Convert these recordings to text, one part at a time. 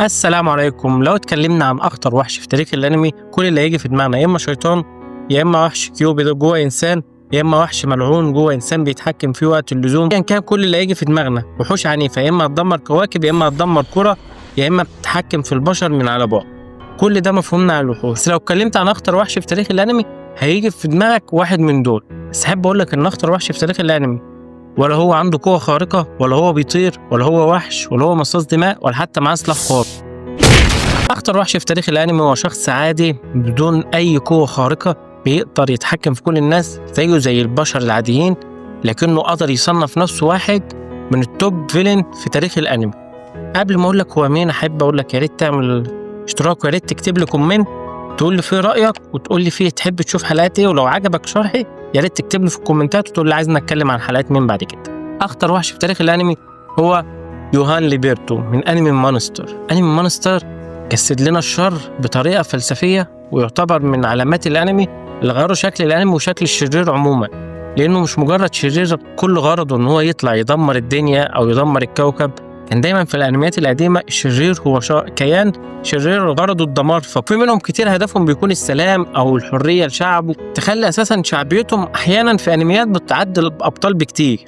السلام عليكم. لو اتكلمنا عن اخطر وحش في تاريخ الانمي، كل اللي هيجي في دماغنا يا اما شيطان، يا اما وحش كيوبيد جوه انسان، يا اما وحش ملعون جوه انسان بيتحكم فيه وقت اللزوم. يعني كان كل اللي هيجي في دماغنا وحوش عنيفه، يا اما هتدمر كواكب، يا اما هتدمر كره، يا اما بتتحكم في البشر من على بعد. كل ده مفهومنا عن الوحوش. بس لو اتكلمت عن اخطر وحش في تاريخ الانمي هيجي في دماغك واحد من دول. بس احب اقول لك ان اخطر وحش في تاريخ الانمي ولا هو عنده قوه خارقه، ولا هو بيطير، ولا هو وحش، ولا هو مصاص دماء، ولا حتى معاه سلاح خارق. أخطر وحش في تاريخ الأنمي هو شخص عادي بدون أي قوة خارقة، بيقدر يتحكم في كل الناس زيه زي البشر العاديين، لكنه قدر يصنف نفسه واحد من التوب فيلن في تاريخ الأنمي. قبل ما أقول لك هو مين، أحب أقول لك يا ريت تعمل اشتراك، ويا ريت تكتب لي كومنت تقول لي فيه رأيك، وتقول لي فيه تحب تشوف حلقات إيه، ولو عجبك شرحي يا ريت تكتب لي في الكومنتات وتقول لي عايزنا نتكلم عن حلقات مين بعد كده. أخطر وحش في تاريخ الأنمي هو يوهان ليبرتو من أنمي مونستر. أنمي مونستر جسد لنا الشر بطريقة فلسفية، ويعتبر من علامات الأنمي اللي غيروا شكل الأنمي وشكل الشرير عموما، لأنه مش مجرد شرير كل غرضه إن هو يطلع يدمر الدنيا أو يدمر الكوكب. كان دايما في الأنميات القديمة الشرير هو كيان شرير غرضه الدمار، ففي منهم كتير هدفهم بيكون السلام أو الحرية لشعبه، تخلي أساسا شعبيتهم أحيانا في أنميات بتعدي الأبطال بكتير.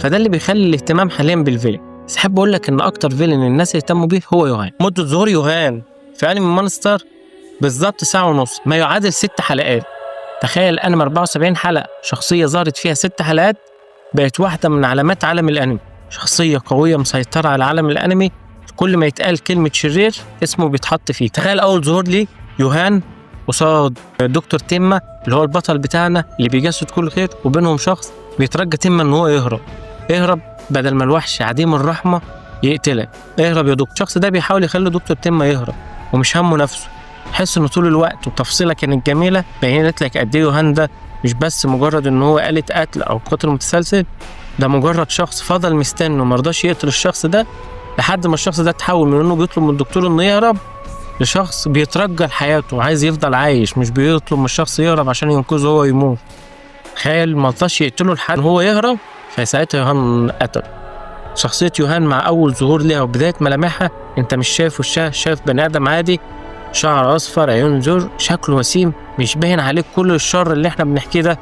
فده اللي بيخلي الاهتمام حاليا بالفيلن. بس احب اقول لك ان اكتر فيلن الناس يهتموا بيه هو يوهان. مده ظهور يوهان في انمي مونستر بالظبط ساعه ونص، ما يعادل 6 حلقات. تخيل انمي 74 حلقه، شخصيه ظهرت فيها 6 حلقات بقت واحده من علامات عالم الانمي، شخصيه قويه مسيطره على عالم الانمي. كل ما يتقال كلمه شرير اسمه بيتحط فيه. تخيل اول ظهور ليه يوهان قصاد دكتور تيما اللي هو البطل بتاعنا اللي بيجسد كل خير، وبينهم شخص بيترجى تيما ان هو يهرب بدل ما الوحش عديم الرحمة يقتلك. اهرب يا دكتور. الشخص ده بيحاول يخلي دكتور تيما يهرب ومش همه نفسه. تحس انه طول الوقت، وتفصيلة كانت جميلة بينت لك قد ايه يوهان ده مش بس مجرد ان هو آلة قتل او قتل متسلسل، ده مجرد شخص فضل مستني ومرضاش يقتل الشخص ده لحد ما الشخص ده تحول من انه بيطلب من الدكتور انه يهرب لشخص بيترجى لحياته وعايز يفضل عايش، مش بيطلب من الشخص يهرب عشان ينقذه هو يموت. تخيل مرضاش يقتله لحد هو يهرب، فساعتها يوهان قتل. شخصية يوهان مع أول ظهور ليها وبداية ملامحها أنت مش شايف وشها، شايف بني آدم عادي، شعر أصفر، عيون زر، شكله وسيم، مش باين عليك كل الشر اللي احنا بنحكيه ده.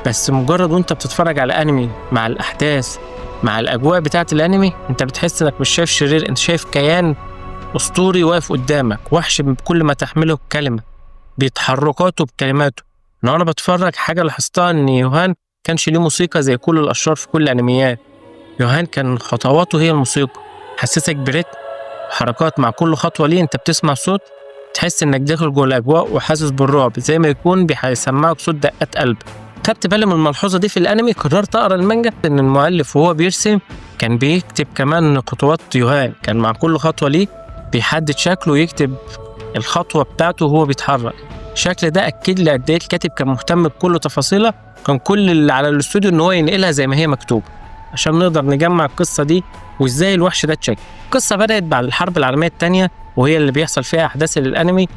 بس مجرد وانت بتتفرج على أنمي مع الأحداث مع الأجواء بتاعة الأنمي أنت بتحس إنك مش شايف شرير، أنت شايف كيان أسطوري واقف قدامك، وحش بكل ما تحمله الكلمة، بتحركاته بكلماته. أنا بتفرج حاجة لاحظتها إن يوهان كانش ليه موسيقى زي كل الأشرار في كل الأنميات. يوهان كان خطواته هي الموسيقى، حسسك برتم حركات، مع كل خطوة ليه انت بتسمع صوت تحس انك داخل جوه الاجواء وحاسس بالرعب، زي ما يكون بيسمعك صوت دقات قلب. خدت بالي من الملحوظة دي في الانمي، قررت اقرا المانجا ان المؤلف وهو بيرسم كان بيكتب كمان خطوات يوهان، كان مع كل خطوة ليه بيحدد شكله ويكتب الخطوة بتاعته وهو بيتحرك. الشكل ده اكد لي قد ايه الكاتب كان مهتم بكل تفاصيلها، كان كل اللي على الاستوديو ان هو ينقلها زي ما هي مكتوبة عشان نقدر نجمع القصة دي وإزاي الوحش ده اتشكل. القصة بدأت بعد الحرب العالمية الثانية، وهي اللي بيحصل فيها أحداث الأنمي.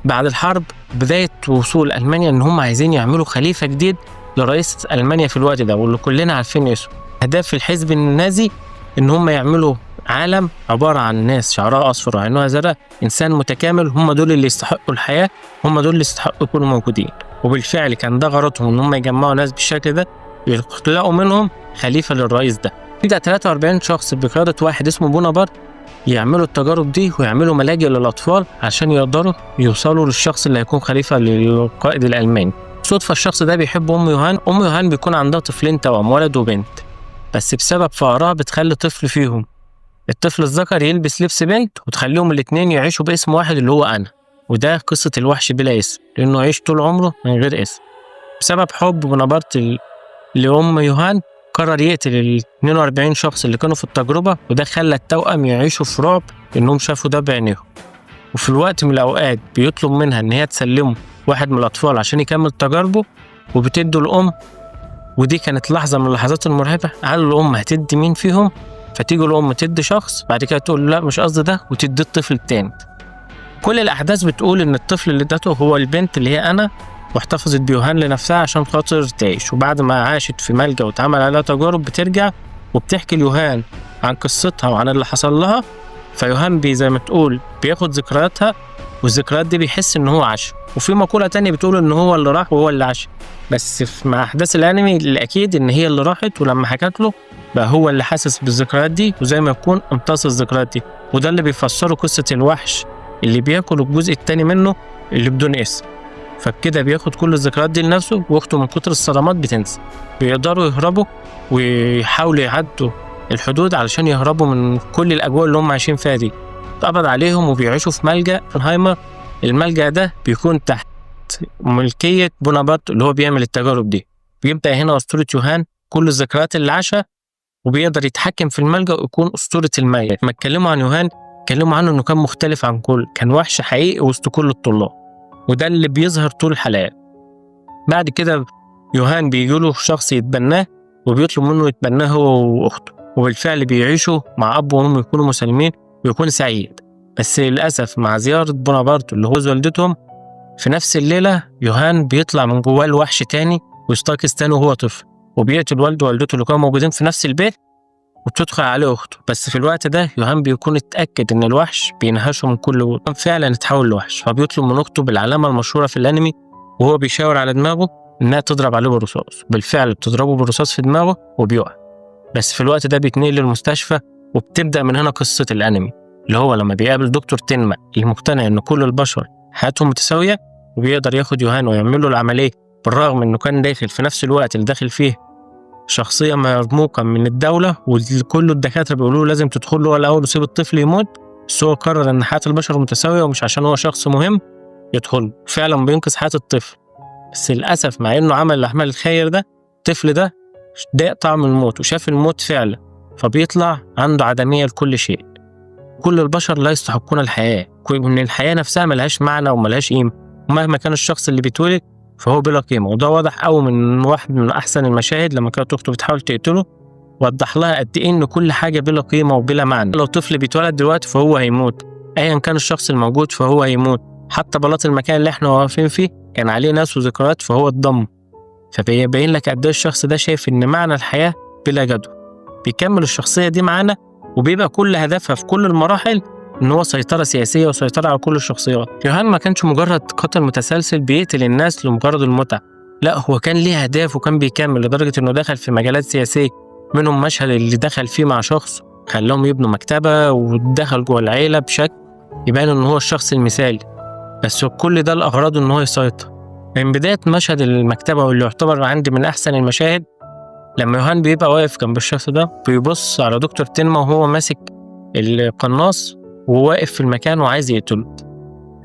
بعد الحرب بداية وصول ألمانيا إن هم عايزين يعملوا خليفة جديد لرئيس ألمانيا في الوقت ده، واللي كلنا عارفين اسمه. أهداف الحزب النازي إن هم يعملوا عالم عبارة عن ناس شعرها أصفر وعينها زرقاء، إنسان متكامل، هم دول اللي يستحقوا الحياة، هم دول اللي يستحقوا يكونوا موجودين. وبالفعل كان ده غرضهم، إن هم يجمعوا ناس بالشكل ده يخلقوا منهم خليفة للرئيس ده. بدأ 43 شخص بقيادة واحد اسمه بونابرت يعملوا التجارب دي ويعملوا ملاجئ للأطفال عشان يقدروا يوصلوا للشخص اللي هيكون خليفة للقائد الألماني. صدفة الشخص ده بيحب أم يوهان. أم يوهان بيكون عندها طفلين توأم، ولد وبنت، بس بسبب فقرها بتخلي طفل فيهم، الطفل الذكر، يلبس لبس بنت وتخليهم الاتنين يعيشوا باسم واحد اللي هو أنا. وده قصة الوحش بلا اسم، لأنه عيش طول عمره من غير اسم. بسبب حب بونابرت لأم يوهان قرر يقتل ال 42 شخص اللي كانوا في التجربة، وده خلى التوأم يعيشوا في رعب إنهم شافوا ده بعينيهم. وفي الوقت من الأوقات بيطلب منها إن هي تسلمه واحد من الأطفال عشان يكمل تجاربه، وبتدوا الأم. ودي كانت لحظة من اللحظات المرعبة. قالوا الأم هتدي مين فيهم، فتيجي الأم تدي شخص، بعد كده تقول لا مش قصدي ده، وتدي الطفل التاني. كل الأحداث بتقول إن الطفل اللي ادته هو البنت اللي هي أنا، واحتفظت بيوهان لنفسها عشان خاطر تعيش. وبعد ما عاشت في ملجأ واتعمل عليها تجارب بترجع وبتحكي ليوهان عن قصتها وعن اللي حصل لها. فيوهان زي ما تقول بياخد ذكرياتها، والذكريات دي بيحس ان هو عاش. وفي مقولة تانية بتقول ان هو اللي راح وهو اللي عاش، بس مع احداث الانمي الاكيد ان هي اللي راحت، ولما حكت له بقى هو اللي حاسس بالذكريات دي، وزي ما يكون امتص الذكريات دي. وده اللي بيفسره قصة الوحش اللي بياكل الجزء التاني منه اللي بدون اسم. فبكده بياخد كل الذكريات دي لنفسه، واخته من كتر الصدمات بتنسى. بيقدروا يهربوا ويحاولوا يعدوا الحدود علشان يهربوا من كل الاجواء اللي هم عايشين فيها دي. اتقبض عليهم وبيعيشوا في ملجأ اوبنهايمر. الملجأ ده بيكون تحت ملكية بونابرت اللي هو بيعمل التجارب دي. بيبدأ هنا أسطورة يوهان، كل الذكريات اللي عاشها، وبيقدر يتحكم في الملجأ ويكون أسطورة الميت. لما اتكلموا عن يوهان اتكلموا عنه إنه كان مختلف عن كان وحش حقيقي وسط كل الطلاب، وده اللي بيظهر طول الحلقات. بعد كده يوهان بيجيله شخص يتبناه وبيطلب منه يتبناه هو وأخته، وبالفعل بيعيشوا مع أب وأم يكونوا مسالمين ويكون سعيد. بس للأسف مع زيارة بونابرت اللي هو والدتهم في نفس الليلة، يوهان بيطلع من جواه الوحش تاني ويستيقظ تاني وهو طفل، وبيقتل والده ووالدته اللي كانوا موجودين في نفس البيت، وبتدخل عليه أخته. بس في الوقت ده يوهان بيكون اتأكد إن الوحش بينهشه من كل وجه، فعلا اتحول لوحش. فبيطلب من أخته بالعلامة المشهورة في الأنمي وهو بيشاور على دماغه إنها تضرب عليه بالرصاص. بالفعل بتضربه بالرصاص في دماغه وبيقع. بس في الوقت ده بيتنقل للمستشفى، وبتبدأ من هنا قصة الأنمي، اللي هو لما بيقابل دكتور تنما اللي مقتنع إن كل البشر حياتهم متساوية، وبيقدر ياخد يوهان ويعمل له العملية، بالرغم إنه كان داخل في نفس الوقت اللي داخل فيه شخصية مرموقة من الدولة، وكل الدكاترة بيقولوا له لازم تدخل له الأول وسيب الطفل يموت. بس هو قرر إن حياة البشر متساوية، ومش عشان هو شخص مهم يدخل. فعلا بينقذ حياة الطفل. بس للأسف مع إنه عمل الأعمال الخير ده، الطفل ده داق طعم الموت وشاف الموت فعلا، فبيطلع عنده عدمية لكل شيء. كل البشر لا يستحقون الحياة، وإن الحياة نفسها ملهاش معنى وملهاش قيمة، ومهما كان الشخص اللي بيتولد فهو بلا قيمة. وده واضح أوي من واحد من أحسن المشاهد لما كانت أخته بتحاول تقتله، وضح لها قد إيه إن كل حاجة بلا قيمة وبلا معنى. لو طفل بيتولد دلوقتي فهو هيموت، أيا كان الشخص الموجود فهو هيموت. حتى بلاط المكان اللي إحنا واقفين فيه كان عليه ناس وذكريات فهو اتضم. فبيبين لك قد إيه الشخص ده شايف إن معنى الحياة بلا جدوى. بيكمل الشخصية دي معانا، وبيبقى كل هدفها في كل المراحل إن هو سيطرة سياسية وسيطرة على كل الشخصيات. يوهان ما كانش مجرد قاتل متسلسل بيقتل الناس لمجرد المتعة، لا هو كان ليه أهداف وكان بيكمل، لدرجة إنه دخل في مجالات سياسية. منهم مشهد اللي دخل فيه مع شخص خلاهم يبنوا مكتبة، ودخل جوه العيلة بشكل يبان إن هو الشخص المثالي. بس كل ده الأغراض إن هو يسيطر. من بداية مشهد المكتبة واللي يعتبر عندي من أحسن المشاهد، لما يوهان بيبقى واقف جنب الشخص ده بيبص على دكتور تنما وهو ماسك القناص وواقف في المكان وعايز يقتله.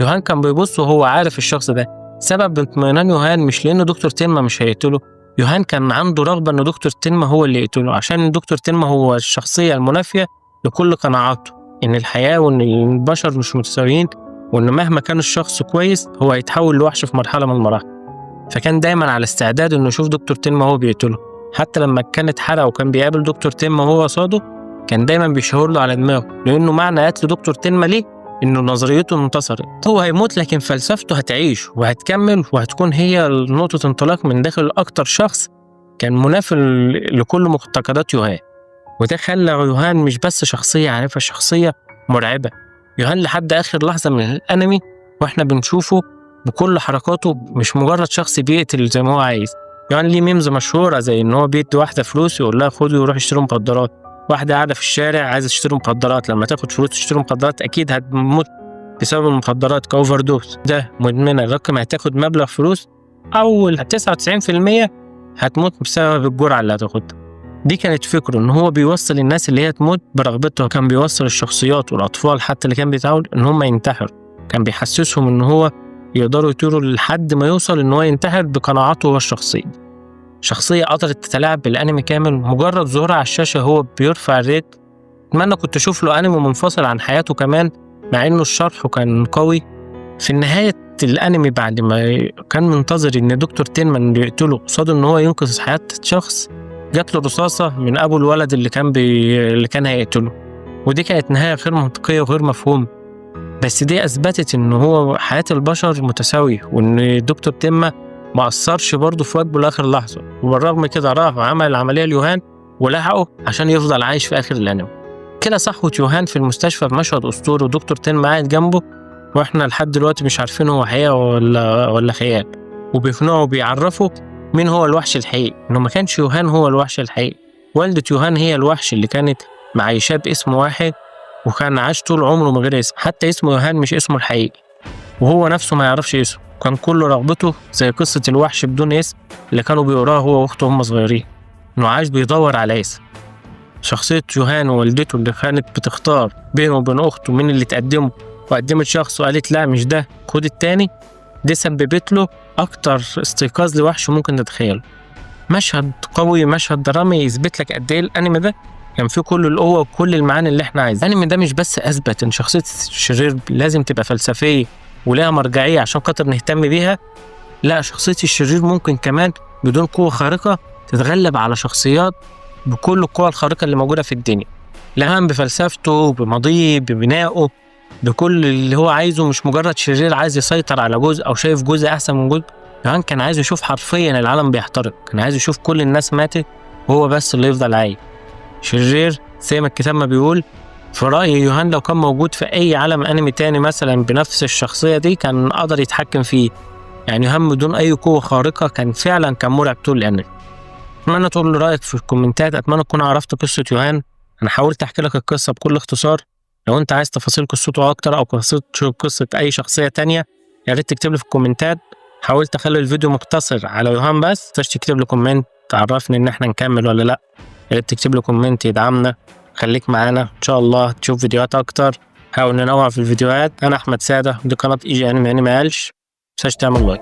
يوهان كان بيبص وهو عارف الشخص ده. سبب اطمئنان يوهان مش لأن دكتور تنما مش هيقتله، يوهان كان عنده رغبة إن دكتور تنما هو اللي يقتله، عشان دكتور تنما هو الشخصية المنافية لكل قناعاته إن الحياة وإن البشر مش متساويين، وإن مهما كان الشخص كويس هو هيتحول لوحش في مرحلة من المراحل. فكان دايما على استعداد إنه يشوف دكتور تنما هو بيقتله. حتى لما كان اتحرق وكان بيقابل دكتور تنما وهو قصاده، كان دايما بيشاور له على دماغه، لأنه معنى قتل دكتور تنما ليه إنه نظريته انتصرت. هو هيموت لكن فلسفته هتعيش وهتكمل، وهتكون هي نقطة انطلاق من داخل أكتر شخص كان منافي لكل معتقدات يوهان. وده خلى يوهان مش بس شخصية عارفة، شخصية مرعبة. يوهان لحد آخر لحظة من الأنمي وإحنا بنشوفه بكل حركاته مش مجرد شخص بيقتل زي ما هو عايز. يوهان ليه ميمز مشهورة زي إن هو بيدي واحدة فلوس يقول لها خدي وروح اشتري مخدرات. واحدة قاعدة في الشارع عايزة تشتري مخدرات، لما تاخد فلوس تشتري مخدرات أكيد هتموت بسبب المخدرات كأوفر دوز. ده مدمنة رقم هتاخد مبلغ فلوس أول 99% هتموت بسبب الجرعة اللي هتاخدها. دي كانت فكره إن هو بيوصل الناس اللي هي تموت برغبته. كان بيوصل الشخصيات والأطفال حتى اللي كان بيتعود إن هم ينتحروا، كان بيحسسهم إن هو يقدروا يطيروا لحد ما يوصل إن هو ينتحر بقناعاته هو الشخصية. شخصية قدرت تتلاعب بالأنمي كامل، مجرد ظهورها على الشاشة هو بيرفع الريت. أتمنى كنت أشوف له أنمي منفصل عن حياته كمان، مع إنه الشرح كان قوي. في نهاية الأنمي بعد ما كان منتظر إن دكتور تنما اللي يقتله قصاد إن هو ينقذ حياة شخص، جات له رصاصة من أبو الولد اللي كان هيقتله. ودي كانت نهاية غير منطقية وغير مفهومة، بس دي أثبتت إن هو حياة البشر متساوية، وإن دكتور تنما ما أثرش برضه في واجبه لآخر لحظة، وبالرغم كده راح وعمل العملية ليوهان ولحقه عشان يفضل عايش في آخر الأنمي. كده صحوة يوهان في المستشفى في مشهد أسطوري، ودكتور تين قاعد جنبه، واحنا لحد دلوقتي مش عارفين هو حقيقة ولا خيال، وبيقنعوا وبيعرفوا مين هو الوحش الحقيقي، انه ما كانش يوهان هو الوحش الحقيقي. والدة يوهان هي الوحش اللي كانت معيشاه باسم واحد، وكان عاش طول عمره من غير اسم، حتى اسم يوهان مش اسمه الحقيقي، وهو نفسه ما يعرفش اسمه. كان كل رغبته زي قصة الوحش بدون اسم اللي كانوا بيقراها هو واخته هم صغيرين، انه عايش بيدور على اسم. شخصية يوهان ووالدته اللي كانت بتختار بينه وبين اخته مين اللي تقدمه، وقدمت شخص وقالت لا مش ده، خد التاني، دي سببت له اكتر استيقاظ لوحش ممكن تتخيله. مشهد قوي، مشهد درامي يثبت لك قد ايه الانمي ده كان فيه كل القوه وكل المعاني اللي احنا عايزينها. الانمي ده مش بس اثبت ان شخصيه الشرير لازم تبقى فلسفيه ولها مرجعيه عشان خاطر نهتم بيها، لا، شخصيه الشرير ممكن كمان بدون قوه خارقه تتغلب على شخصيات بكل القوى الخارقه اللي موجوده في الدنيا. لهم بفلسفته، بماضيه، ببنائه، بكل اللي هو عايزه، مش مجرد شرير عايز يسيطر على جزء او شايف جزء احسن من جزء. يعني كان عايز يشوف حرفيا العالم بيحترق، كان عايز يشوف كل الناس ماتت وهو بس اللي يفضل عايش. شرير زي ما الكتاب ما بيقول. في رأيي يوهان لو كان موجود في أي عالم أنمي تاني مثلا بنفس الشخصية دي كان قدر يتحكم فيه. يعني يوهان بدون أي قوة خارقة كان فعلا كان مرعب طول الأنمي. أتمنى تقول لي رأيك في الكومنتات، أتمنى تكون عرفت قصة يوهان. أنا حاولت أحكي لك القصة بكل اختصار. لو أنت عايز تفاصيل قصته أكتر أو قصة أي شخصية تانية يا ريت تكتب لي في الكومنتات. حاولت أخلي الفيديو مقتصر على يوهان بس، متنساش تكتب لي كومنت تعرفني إن إحنا نكمل ولا لأ. يا ريت تكتب لي كومنت يدعمنا. خليك معانا إن شاء الله تشوف فيديوهات أكتر، حاول ننوع في الفيديوهات. أنا أحمد سادة، دي قناة إيجي أنمي ما قالش. متنساش تعمل لايك.